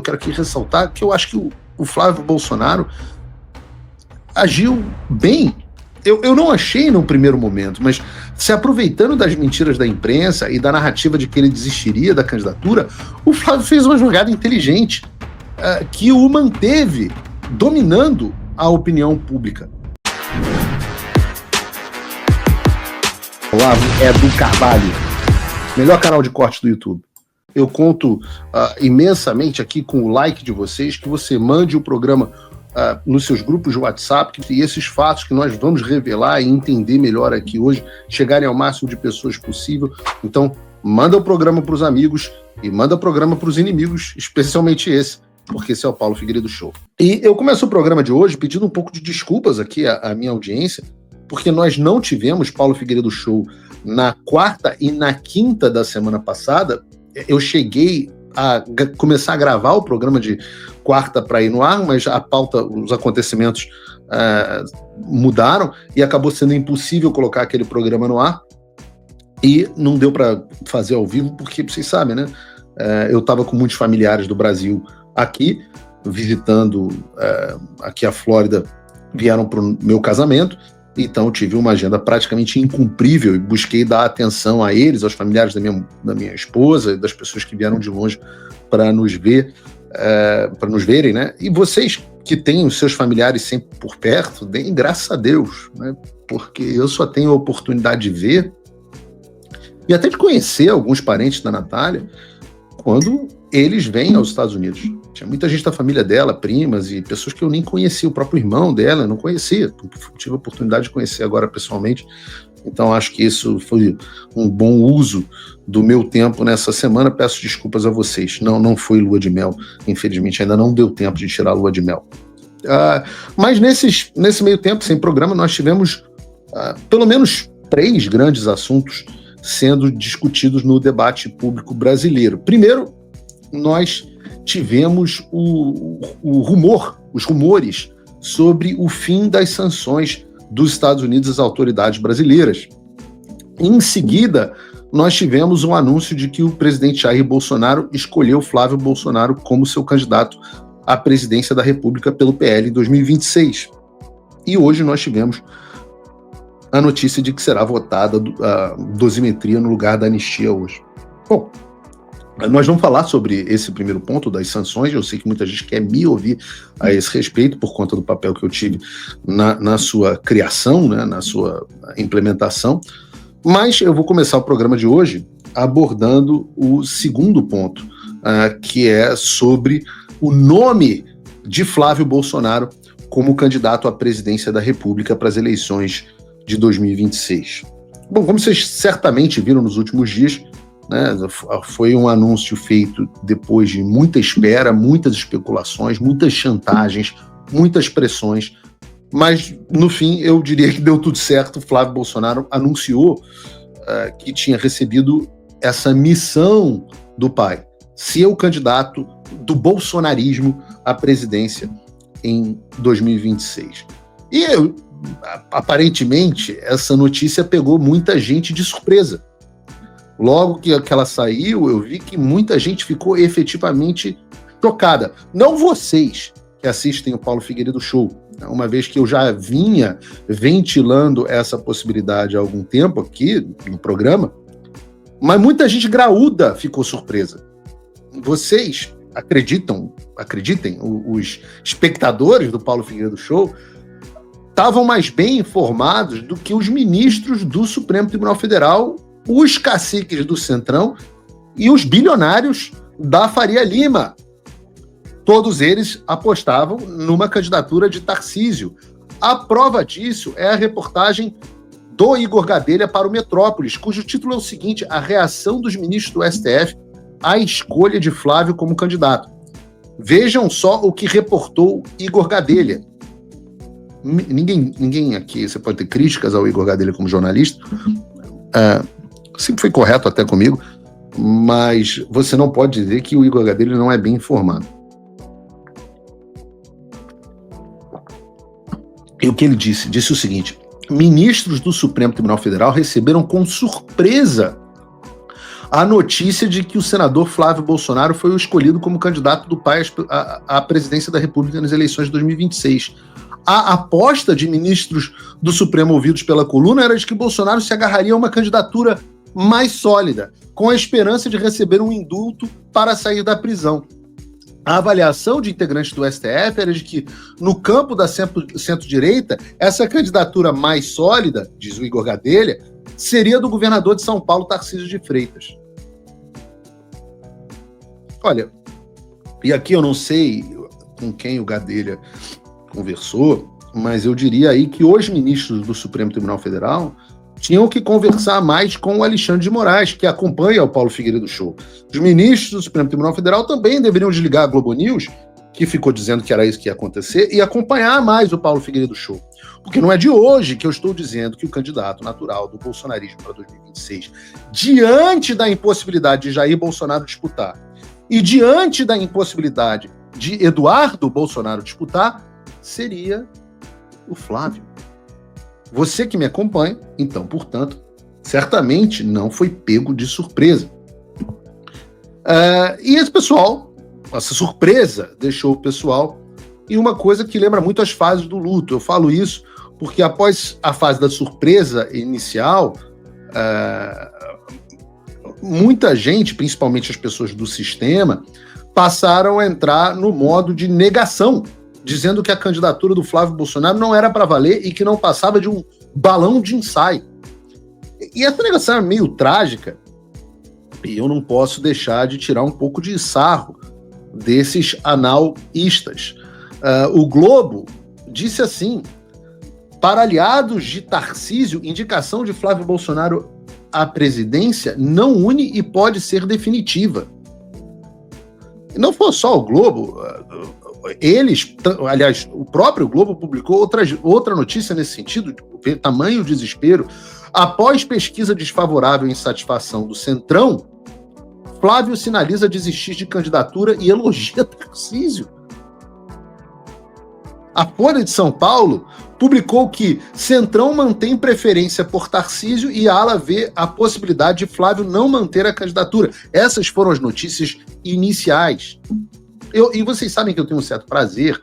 quero aqui ressaltar que eu acho que o Flávio Bolsonaro agiu bem. Eu não achei no primeiro momento, mas se aproveitando das mentiras da imprensa e da narrativa de que ele desistiria da candidatura, o Flávio fez uma jogada inteligente que o manteve dominando a opinião pública. Olá, Edu Carvalho, melhor canal de corte do YouTube. Eu conto imensamente aqui com o like de vocês, que você mande o programa nos seus grupos de WhatsApp, e esses fatos que nós vamos revelar e entender melhor aqui hoje chegarem ao máximo de pessoas possível. Então, manda o programa para os amigos e manda o programa para os inimigos, especialmente esse, porque esse é o Paulo Figueiredo Show. E eu começo o programa de hoje pedindo um pouco de desculpas aqui à minha audiência, porque nós não tivemos Paulo Figueiredo Show na quarta e na quinta da semana passada. Eu cheguei a começar a gravar o programa de quarta para ir no ar, mas a pauta, os acontecimentos mudaram e acabou sendo impossível colocar aquele programa no ar, e não deu para fazer ao vivo porque, vocês sabem, né? Eu estava com muitos familiares do Brasil aqui, visitando aqui a Flórida, vieram para o meu casamento. Então tive uma agenda praticamente incumprível e busquei dar atenção a eles, aos familiares da minha esposa e das pessoas que vieram de longe para nos ver, para nos verem, né? E vocês que têm os seus familiares sempre por perto, deem graças a Deus, né? Porque eu só tenho a oportunidade de ver e até de conhecer alguns parentes da Natália quando eles vêm aos Estados Unidos. Tinha muita gente da família dela, primas e pessoas que eu nem conhecia, o próprio irmão dela eu não conhecia, tive a oportunidade de conhecer agora pessoalmente. Então acho que isso foi um bom uso do meu tempo nessa semana. Peço desculpas a vocês, não foi lua de mel, infelizmente ainda não deu tempo de tirar a lua de mel. Mas nesse meio tempo, sem programa, nós tivemos pelo menos 3 grandes assuntos sendo discutidos no debate público brasileiro. Primeiro, nós tivemos os rumores sobre o fim das sanções dos Estados Unidos às autoridades brasileiras. Em seguida, nós tivemos um anúncio de que o presidente Jair Bolsonaro escolheu Flávio Bolsonaro como seu candidato à presidência da República pelo PL em 2026. E hoje nós tivemos a notícia de que será votada a dosimetria no lugar da anistia hoje. Bom, nós vamos falar sobre esse primeiro ponto das sanções. Eu sei que muita gente quer me ouvir a esse respeito por conta do papel que eu tive na sua criação, né, na sua implementação, mas eu vou começar o programa de hoje abordando o segundo ponto, que é sobre o nome de Flávio Bolsonaro como candidato à presidência da República para as eleições de 2026. Bom, como vocês certamente viram nos últimos dias, né, foi um anúncio feito depois de muita espera, muitas especulações, muitas chantagens, muitas pressões, mas no fim eu diria que deu tudo certo. Flávio Bolsonaro anunciou que tinha recebido essa missão do pai, ser o candidato do bolsonarismo à presidência em 2026. E aparentemente essa notícia pegou muita gente de surpresa. Logo que ela saiu, eu vi que muita gente ficou efetivamente chocada. Não vocês que assistem o Paulo Figueiredo Show, uma vez que eu já vinha ventilando essa possibilidade há algum tempo aqui no programa, mas muita gente graúda ficou surpresa. Vocês acreditem, os espectadores do Paulo Figueiredo Show estavam mais bem informados do que os ministros do Supremo Tribunal Federal, os caciques do Centrão e os bilionários da Faria Lima. Todos eles apostavam numa candidatura de Tarcísio. A prova disso é a reportagem do Igor Gadelha para o Metrópolis, cujo título é o seguinte: a reação dos ministros do STF à escolha de Flávio como candidato. Vejam só o que reportou Igor Gadelha. Ninguém aqui, você pode ter críticas ao Igor Gadelha como jornalista, sempre foi correto até comigo, mas você não pode dizer que o Igor Gadelha não é bem informado. E o que ele disse? Disse o seguinte: ministros do Supremo Tribunal Federal receberam com surpresa a notícia de que o senador Flávio Bolsonaro foi o escolhido como candidato do pai à presidência da República nas eleições de 2026. A aposta de ministros do Supremo ouvidos pela coluna era de que Bolsonaro se agarraria a uma candidatura mais sólida, com a esperança de receber um indulto para sair da prisão. A avaliação de integrantes do STF era de que, no campo da centro-direita, essa candidatura mais sólida, diz o Igor Gadelha, seria do governador de São Paulo, Tarcísio de Freitas. Olha, e aqui eu não sei com quem o Gadelha conversou, mas eu diria aí que os ministros do Supremo Tribunal Federal tinham que conversar mais com o Alexandre de Moraes, que acompanha o Paulo Figueiredo Show. Os ministros do Supremo Tribunal Federal também deveriam desligar a Globo News, que ficou dizendo que era isso que ia acontecer, e acompanhar mais o Paulo Figueiredo Show. Porque não é de hoje que eu estou dizendo que o candidato natural do bolsonarismo para 2026, diante da impossibilidade de Jair Bolsonaro disputar e diante da impossibilidade de Eduardo Bolsonaro disputar, seria o Flávio. Você que me acompanha, então, portanto, certamente não foi pego de surpresa. E esse pessoal, essa surpresa deixou o pessoal em uma coisa que lembra muito as fases do luto. Eu falo isso porque após a fase da surpresa inicial, muita gente, principalmente as pessoas do sistema, passaram a entrar no modo de negação, dizendo que a candidatura do Flávio Bolsonaro não era para valer e que não passava de um balão de ensaio. E essa negação é meio trágica, e eu não posso deixar de tirar um pouco de sarro desses analistas. O Globo disse assim: para aliados de Tarcísio, indicação de Flávio Bolsonaro à presidência não une e pode ser definitiva. E não foi só o Globo, eles, aliás, o próprio Globo publicou outra notícia nesse sentido, de tamanho desespero. Após pesquisa desfavorável e insatisfação do Centrão, Flávio sinaliza desistir de candidatura e elogia Tarcísio. A Folha de São Paulo publicou que Centrão mantém preferência por Tarcísio e a ala vê a possibilidade de Flávio não manter a candidatura. Essas foram as notícias iniciais. E vocês sabem que eu tenho um certo prazer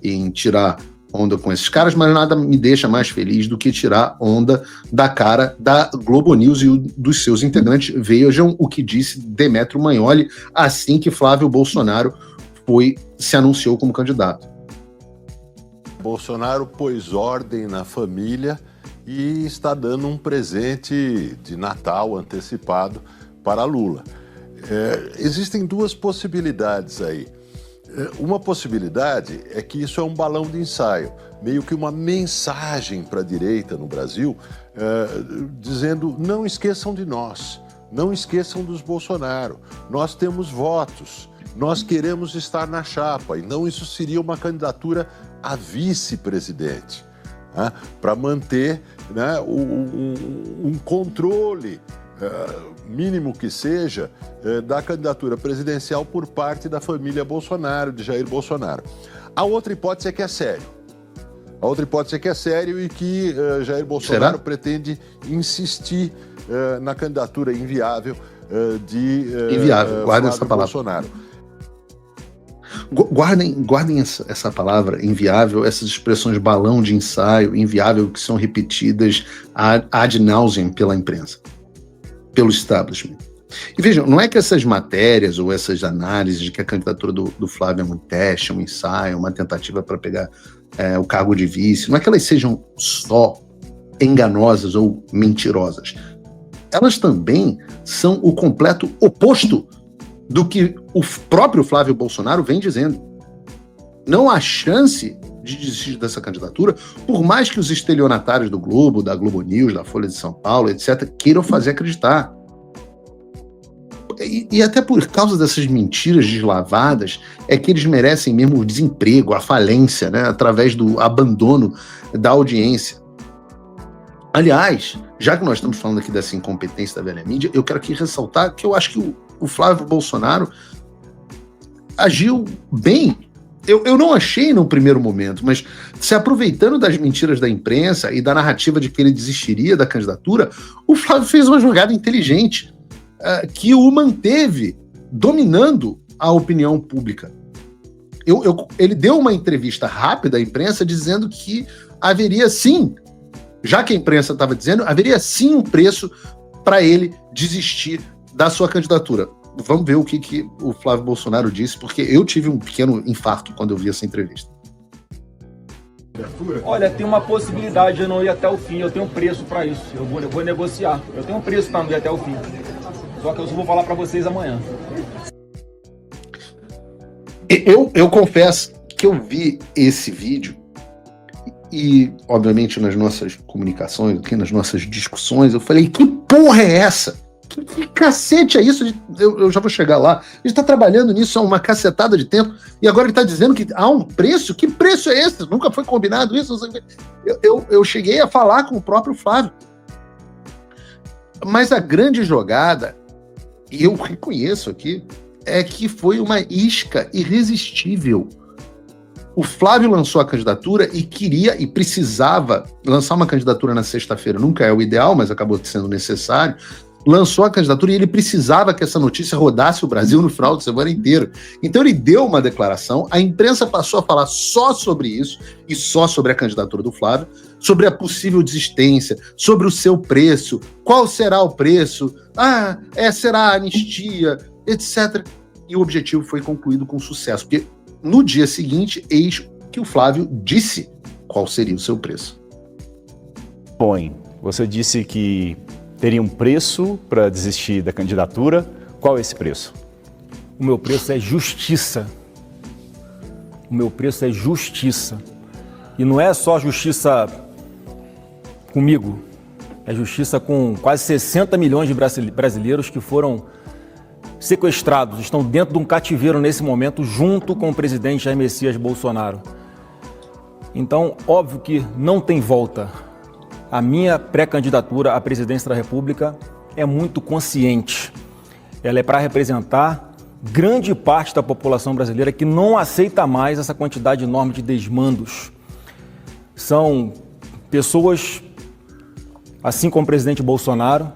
em tirar onda com esses caras, mas nada me deixa mais feliz do que tirar onda da cara da Globo News e dos seus integrantes. Vejam o que disse Demetrio Magnoli assim que Flávio Bolsonaro se anunciou como candidato. Bolsonaro pôs ordem na família e está dando um presente de Natal antecipado para Lula. Existem duas possibilidades aí. Uma possibilidade é que isso é um balão de ensaio, meio que uma mensagem para a direita no Brasil, dizendo: não esqueçam de nós, não esqueçam dos Bolsonaro, nós temos votos, nós queremos estar na chapa, e não isso seria uma candidatura a vice-presidente, né, para manter, né, um controle mínimo que seja, da candidatura presidencial por parte da família Bolsonaro, de Jair Bolsonaro. A outra hipótese é que é sério. A outra hipótese é que é sério e que Jair Bolsonaro pretende insistir na candidatura inviável de inviável, guardem essa palavra. Bolsonaro. Guardem essa palavra, inviável, essas expressões balão de ensaio, inviável, que são repetidas ad nauseam pela imprensa, pelo establishment. E vejam, não é que essas matérias ou essas análises de que a candidatura do Flávio é um teste, um ensaio, uma tentativa para pegar o cargo de vice, não é que elas sejam só enganosas ou mentirosas. Elas também são o completo oposto do que o próprio Flávio Bolsonaro vem dizendo. Não há chance de desistir dessa candidatura, por mais que os estelionatários do Globo, da Globo News, da Folha de São Paulo, etc., queiram fazer acreditar. E até por causa dessas mentiras deslavadas, é que eles merecem mesmo o desemprego, a falência, né, através do abandono da audiência. Aliás, já que nós estamos falando aqui dessa incompetência da velha mídia, eu quero aqui ressaltar que eu acho que o Flávio Bolsonaro agiu bem. Eu não achei no primeiro momento, mas se aproveitando das mentiras da imprensa e da narrativa de que ele desistiria da candidatura, o Flávio fez uma jogada inteligente. que o manteve dominando a opinião pública. Ele deu uma entrevista rápida à imprensa dizendo que haveria sim, já que a imprensa estava dizendo, haveria sim um preço para ele desistir da sua candidatura. Vamos ver o que o Flávio Bolsonaro disse, porque eu tive um pequeno infarto quando eu vi essa entrevista. Olha, tem uma possibilidade de eu não ir até o fim, eu tenho um preço para isso, eu vou negociar, eu tenho um preço para não ir até o fim, só que eu só vou falar para vocês amanhã. Eu confesso que eu vi esse vídeo e, obviamente, nas nossas comunicações, aqui nas nossas discussões, eu falei, que porra é essa? Que cacete é isso? Eu já vou chegar lá. A gente está trabalhando nisso há uma cacetada de tempo e agora ele está dizendo que há um preço? Que preço é esse? Nunca foi combinado isso? Eu cheguei a falar com o próprio Flávio. Mas a grande jogada, e eu reconheço aqui, é que foi uma isca irresistível. O Flávio lançou a candidatura e queria e precisava lançar uma candidatura na sexta-feira. Nunca é o ideal, mas acabou sendo necessário. Lançou a candidatura e ele precisava que essa notícia rodasse o Brasil no final de semana inteiro. Então ele deu uma declaração, a imprensa passou a falar só sobre isso e só sobre a candidatura do Flávio, sobre a possível desistência, sobre o seu preço, qual será o preço, será a anistia, etc. E o objetivo foi concluído com sucesso, porque no dia seguinte, eis que o Flávio disse qual seria o seu preço. Bom, você disse que teria um preço para desistir da candidatura. Qual é esse preço? O meu preço é justiça. O meu preço é justiça. E não é só justiça comigo, é justiça com quase 60 milhões de brasileiros que foram sequestrados, estão dentro de um cativeiro nesse momento, junto com o presidente Jair Messias Bolsonaro. Então, óbvio que não tem volta. A minha pré-candidatura à presidência da República é muito consciente. Ela é para representar grande parte da população brasileira que não aceita mais essa quantidade enorme de desmandos. São pessoas, assim como o presidente Bolsonaro,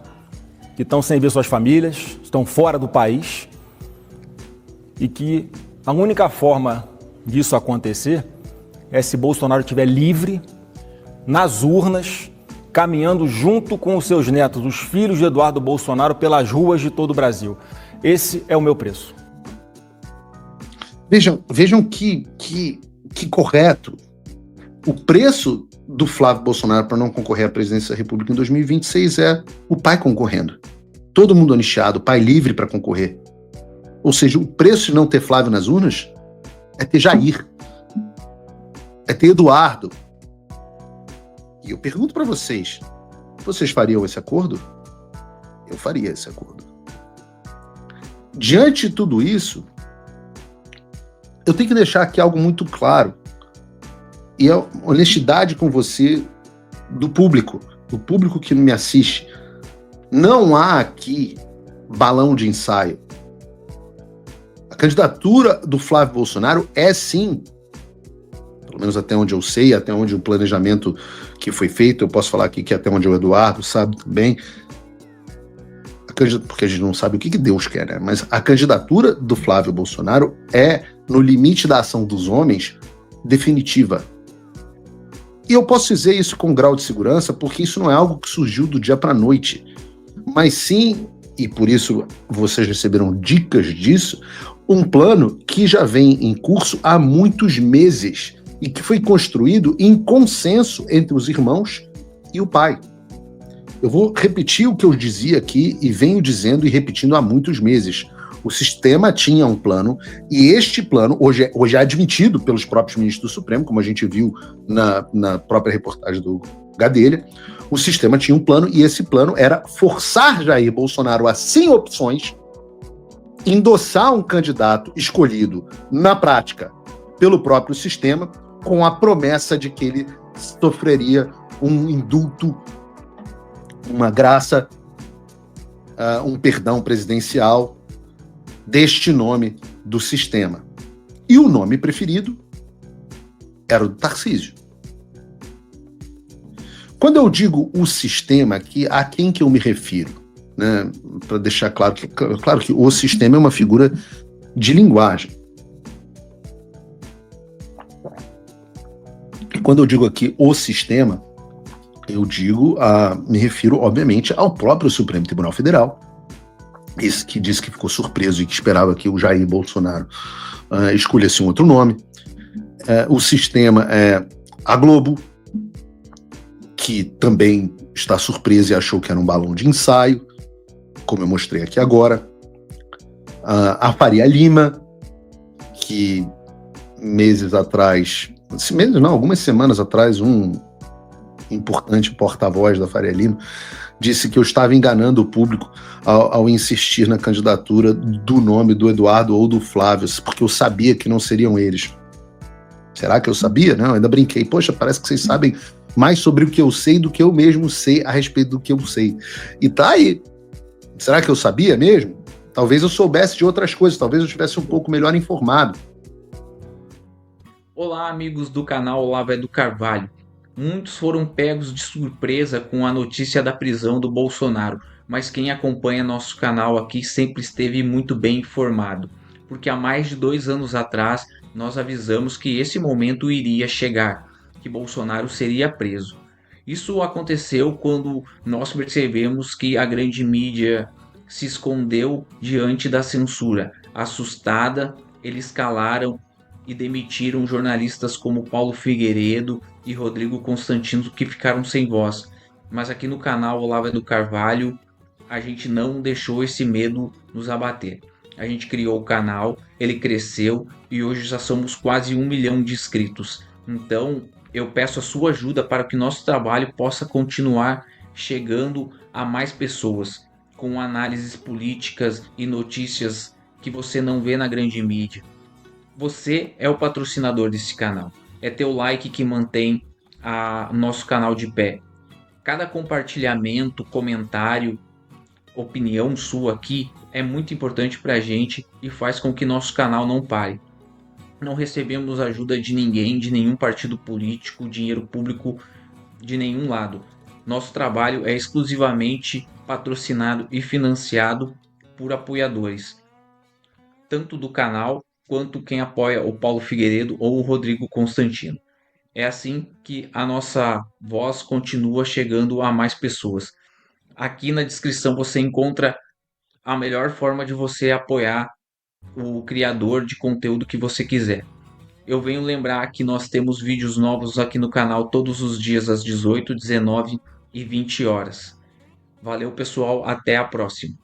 que estão sem ver suas famílias, estão fora do país e que a única forma disso acontecer é se Bolsonaro estiver livre, nas urnas, caminhando junto com os seus netos, os filhos de Eduardo Bolsonaro, pelas ruas de todo o Brasil. Esse é o meu preço. Vejam que correto. O preço do Flávio Bolsonaro para não concorrer à presidência da República em 2026 é o pai concorrendo. Todo mundo anistiado, o pai livre para concorrer. Ou seja, o preço de não ter Flávio nas urnas é ter Jair, é ter Eduardo. E eu pergunto para vocês fariam esse acordo? Eu faria esse acordo. Diante de tudo isso, eu tenho que deixar aqui algo muito claro. E a honestidade com você, do público que me assiste. Não há aqui balão de ensaio. A candidatura do Flávio Bolsonaro é sim, pelo menos até onde eu sei, até onde o planejamento que foi feito, eu posso falar aqui que até onde o Eduardo sabe também, porque a gente não sabe o que Deus quer, né? Mas a candidatura do Flávio Bolsonaro é, no limite da ação dos homens, definitiva. E eu posso dizer isso com grau de segurança, porque isso não é algo que surgiu do dia para a noite, mas sim, e por isso vocês receberam dicas disso, um plano que já vem em curso há muitos meses e que foi construído em consenso entre os irmãos e o pai. Eu vou repetir o que eu dizia aqui e venho dizendo e repetindo há muitos meses. O sistema tinha um plano e este plano, hoje é admitido pelos próprios ministros do Supremo, como a gente viu na própria reportagem do Gadelha, o sistema tinha um plano e esse plano era forçar Jair Bolsonaro a, sem opções, endossar um candidato escolhido, na prática, pelo próprio sistema, com a promessa de que ele sofreria um indulto, uma graça, um perdão presidencial deste nome do sistema. E o nome preferido era o do Tarcísio. Quando eu digo o sistema aqui, a quem que eu me refiro? né, para deixar claro que o sistema é uma figura de linguagem. E quando eu digo aqui o sistema, me refiro, obviamente, ao próprio Supremo Tribunal Federal, esse que disse que ficou surpreso e que esperava que o Jair Bolsonaro escolhesse um outro nome. O sistema é a Globo, que também está surpresa e achou que era um balão de ensaio, como eu mostrei aqui agora. A Faria Lima, que algumas semanas atrás, um importante porta-voz da Faria Lima disse que eu estava enganando o público ao insistir na candidatura do nome do Eduardo ou do Flávio, porque eu sabia que não seriam eles. Será que eu sabia? Não, eu ainda brinquei. Poxa, parece que vocês sabem mais sobre o que eu sei do que eu mesmo sei a respeito do que eu sei. E tá aí. Será que eu sabia mesmo? Talvez eu soubesse de outras coisas, talvez eu estivesse um pouco melhor informado. Olá, amigos do canal Olavo é do Carvalho. Muitos foram pegos de surpresa com a notícia da prisão do Bolsonaro, mas quem acompanha nosso canal aqui sempre esteve muito bem informado, porque há mais de 2 anos atrás nós avisamos que esse momento iria chegar, que Bolsonaro seria preso. Isso aconteceu quando nós percebemos que a grande mídia se escondeu diante da censura. Assustada, eles calaram e demitiram jornalistas como Paulo Figueiredo e Rodrigo Constantino, que ficaram sem voz. Mas aqui no canal Olavo é do Carvalho, a gente não deixou esse medo nos abater. A gente criou o canal, ele cresceu e hoje já somos quase 1 milhão de inscritos. Então eu peço a sua ajuda para que nosso trabalho possa continuar chegando a mais pessoas, com análises políticas e notícias que você não vê na grande mídia. Você é o patrocinador desse canal. É teu like que mantém nosso canal de pé. Cada compartilhamento, comentário, opinião sua aqui é muito importante para a gente e faz com que nosso canal não pare. Não recebemos ajuda de ninguém, de nenhum partido político, dinheiro público de nenhum lado. Nosso trabalho é exclusivamente patrocinado e financiado por apoiadores, tanto do canal quanto quem apoia o Paulo Figueiredo ou o Rodrigo Constantino. É assim que a nossa voz continua chegando a mais pessoas. Aqui na descrição você encontra a melhor forma de você apoiar o criador de conteúdo que você quiser. Eu venho lembrar que nós temos vídeos novos aqui no canal todos os dias às 18, 19 e 20 horas. Valeu, pessoal, até a próxima.